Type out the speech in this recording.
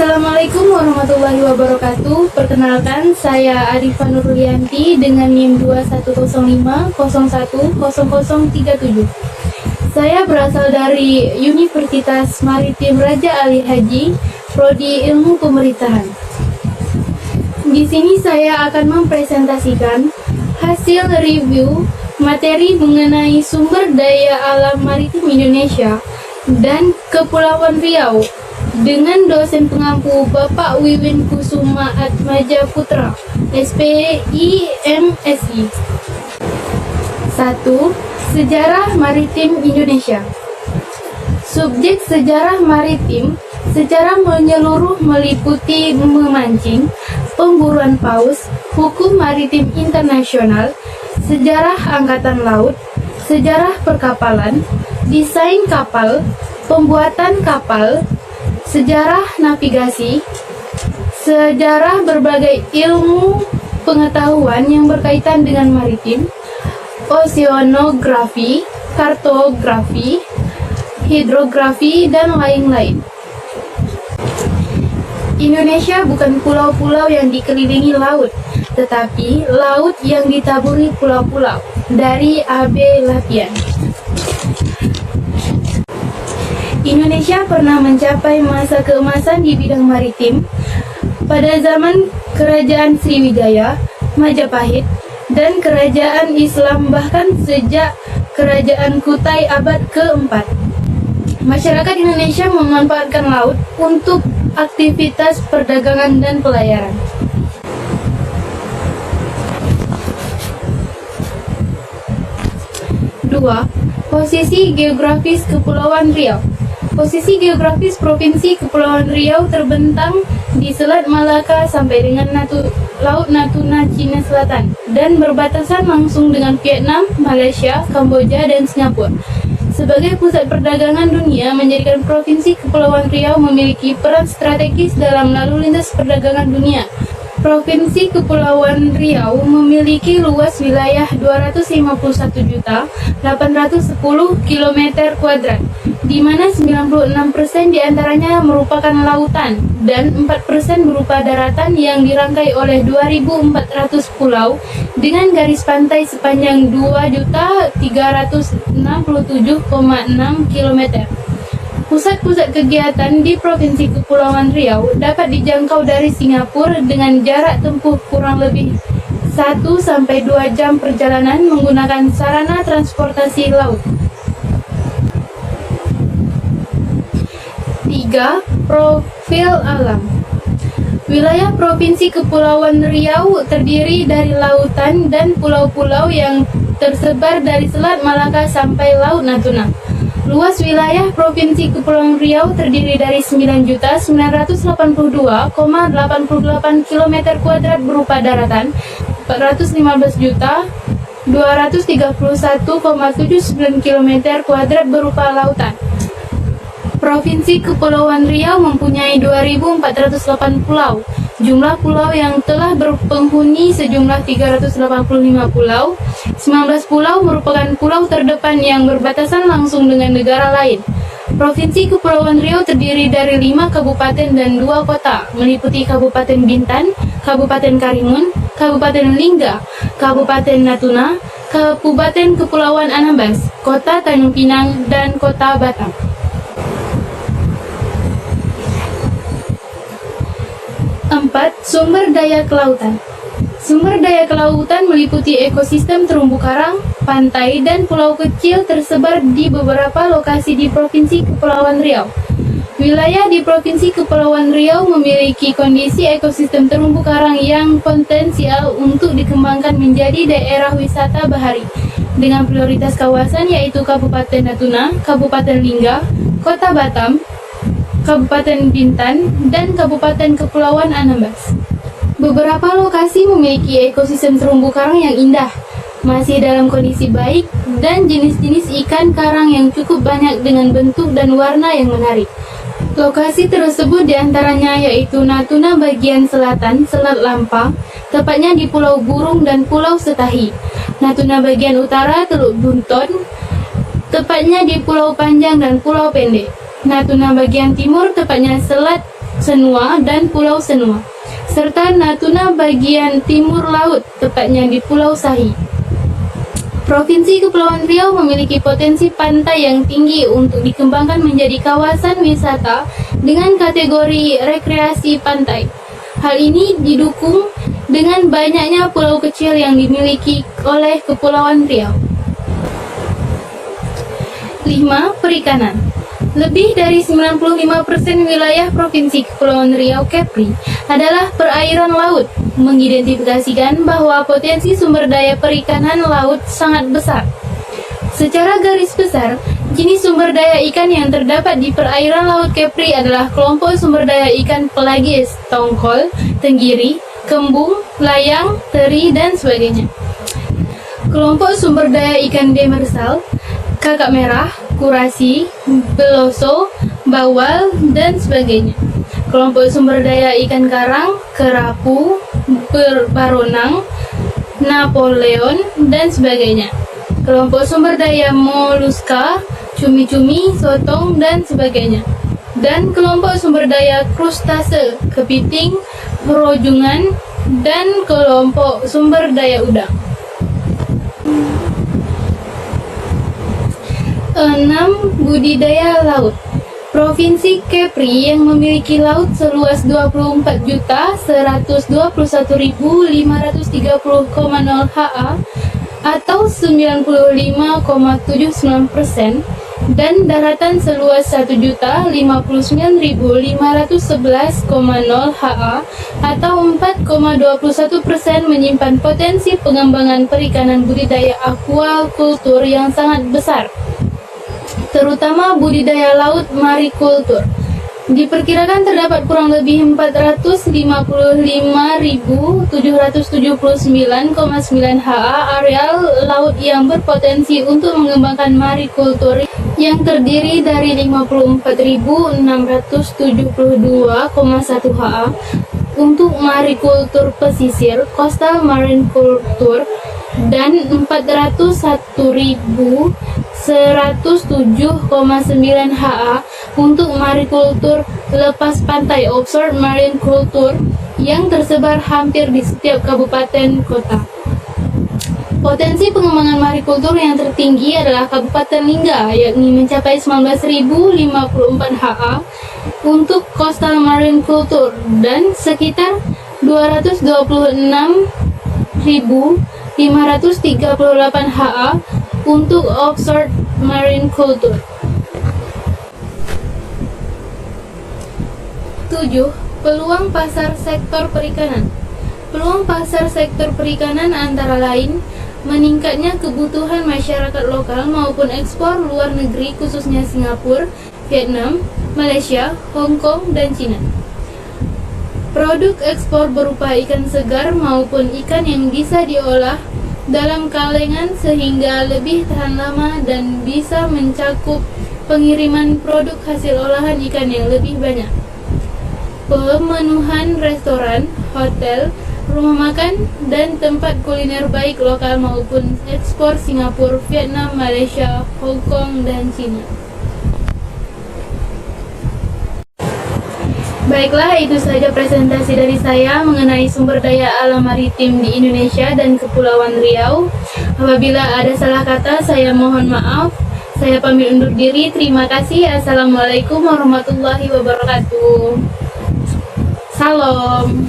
Assalamualaikum warahmatullahi wabarakatuh. Perkenalkan, saya Arifah Nurlianti dengan NIM 2105010037. Saya berasal dari Universitas Maritim Raja Ali Haji, Prodi Ilmu Pemerintahan. Di sini saya akan mempresentasikan hasil review materi mengenai sumber daya alam maritim Indonesia dan Kepulauan Riau dengan dosen pengampu Bapak Wiwin Kusuma Atmaja Putra, SPI MSI. 1. Sejarah Maritim Indonesia. Subjek sejarah maritim secara menyeluruh meliputi memancing, pemburuan paus, hukum maritim internasional, sejarah angkatan laut, sejarah perkapalan, desain kapal, pembuatan kapal, sejarah navigasi, sejarah berbagai ilmu pengetahuan yang berkaitan dengan maritim, oceanografi, kartografi, hidrografi, dan lain-lain. Indonesia bukan pulau-pulau yang dikelilingi laut, tetapi laut yang ditaburi pulau-pulau. Dari AB Lapian. Indonesia pernah mencapai masa keemasan di bidang maritim pada zaman Kerajaan Sriwijaya, Majapahit, dan Kerajaan Islam, bahkan sejak Kerajaan Kutai abad ke-4. Masyarakat Indonesia memanfaatkan laut untuk aktivitas perdagangan dan pelayaran. Dua, posisi geografis Kepulauan Riau. Posisi geografis Provinsi Kepulauan Riau terbentang di Selat Malaka sampai dengan Laut Natuna Cina Selatan dan berbatasan langsung dengan Vietnam, Malaysia, Kamboja, dan Singapura. Sebagai pusat perdagangan dunia, menjadikan Provinsi Kepulauan Riau memiliki peran strategis dalam lalu lintas perdagangan dunia. Provinsi Kepulauan Riau memiliki luas wilayah 251.810 km², di mana 96% diantaranya merupakan lautan dan 4% berupa daratan yang dirangkai oleh 2.400 pulau dengan garis pantai sepanjang 2.367,6 km. Pusat-pusat kegiatan di Provinsi Kepulauan Riau dapat dijangkau dari Singapura dengan jarak tempuh kurang lebih 1-2 jam perjalanan menggunakan sarana transportasi laut. 3. Profil alam. Wilayah Provinsi Kepulauan Riau terdiri dari lautan dan pulau-pulau yang tersebar dari Selat Malaka sampai Laut Natuna. Luas wilayah Provinsi Kepulauan Riau terdiri dari 9.982,88 km² berupa daratan, 415.231,79 km² berupa lautan. Provinsi Kepulauan Riau mempunyai 2.408 pulau. Jumlah pulau yang telah berpenghuni sejumlah 385 pulau. 19 pulau merupakan pulau terdepan yang berbatasan langsung dengan negara lain. Provinsi Kepulauan Riau terdiri dari 5 kabupaten dan 2 kota, meliputi Kabupaten Bintan, Kabupaten Karimun, Kabupaten Lingga, Kabupaten Natuna, Kabupaten Kepulauan Anambas, Kota Tanjung Pinang, dan Kota Batam. 4. Sumber daya kelautan. Sumber daya kelautan meliputi ekosistem terumbu karang, pantai, dan pulau kecil tersebar di beberapa lokasi di Provinsi Kepulauan Riau. Wilayah di Provinsi Kepulauan Riau memiliki kondisi ekosistem terumbu karang yang potensial untuk dikembangkan menjadi daerah wisata bahari, dengan prioritas kawasan yaitu Kabupaten Natuna, Kabupaten Lingga, Kota Batam, Kabupaten Bintan, dan Kabupaten Kepulauan Anambas. Beberapa lokasi memiliki ekosistem terumbu karang yang indah, masih dalam kondisi baik, dan jenis-jenis ikan karang yang cukup banyak dengan bentuk dan warna yang menarik. Lokasi tersebut diantaranya yaitu Natuna bagian selatan, Selat Lampa, tepatnya di Pulau Burung dan Pulau Setahi. Natuna bagian utara, Teluk Bunton, tepatnya di Pulau Panjang dan Pulau Pendek. Natuna bagian timur, tepatnya Selat Senua dan Pulau Senua, serta Natuna bagian timur laut, tepatnya di Pulau Sahi. Provinsi Kepulauan Riau memiliki potensi pantai yang tinggi untuk dikembangkan menjadi kawasan wisata dengan kategori rekreasi pantai. Hal ini didukung dengan banyaknya pulau kecil yang dimiliki oleh Kepulauan Riau. 5. Perikanan. Lebih dari 95% wilayah Provinsi Kepulauan Riau Kepri adalah perairan laut, mengidentifikasikan bahwa potensi sumber daya perikanan laut sangat besar. Secara garis besar, jenis sumber daya ikan yang terdapat di perairan laut Kepri adalah kelompok sumber daya ikan pelagis, tongkol, tenggiri, kembung, layang, teri, dan sebagainya. Kelompok sumber daya ikan demersal, kakap merah, kurasi, beloso, bawal, dan sebagainya. Kelompok sumber daya ikan karang, kerapu, baronang, Napoleon, dan sebagainya. Kelompok sumber daya moluska, cumi-cumi, sotong, dan sebagainya. Dan kelompok sumber daya krustase, kepiting, rojungan, dan kelompok sumber daya udang. 6. Budidaya laut. Provinsi Kepri yang memiliki laut seluas 24.121.530,0 ha atau 95,79% dan daratan seluas 1.059.511,0 ha atau 4,21% menyimpan potensi pengembangan perikanan budidaya aquaculture yang sangat besar, terutama budidaya laut marikultur. Diperkirakan terdapat kurang lebih 455.779,9 ha areal laut yang berpotensi untuk mengembangkan marikultur yang terdiri dari 54.672,1 ha untuk marikultur pesisir coastal marine culture dan 401.107,9 ha untuk marikultur lepas pantai offshore marine culture yang tersebar hampir di setiap kabupaten kota. Potensi pengembangan marikultur yang tertinggi adalah Kabupaten Lingga, yakni mencapai 19.054 ha untuk coastal marine culture dan sekitar 226.538 ha untuk offshore marine culture. 7. Peluang pasar sektor perikanan. Peluang pasar sektor perikanan antara lain meningkatnya kebutuhan masyarakat lokal maupun ekspor luar negeri, khususnya Singapura, Vietnam, Malaysia, Hong Kong, dan Cina. Produk ekspor berupa ikan segar maupun ikan yang bisa diolah dalam kalengan sehingga lebih tahan lama dan bisa mencakup pengiriman produk hasil olahan ikan yang lebih banyak. Pemenuhan restoran, hotel, rumah makan, dan tempat kuliner baik lokal maupun ekspor Singapura, Vietnam, Malaysia, Hong Kong, dan Cina. Baiklah, itu saja presentasi dari saya mengenai sumber daya alam maritim di Indonesia dan Kepulauan Riau. Apabila ada salah kata, saya mohon maaf. Saya pamit undur diri. Terima kasih. Assalamualaikum warahmatullahi wabarakatuh. Salam.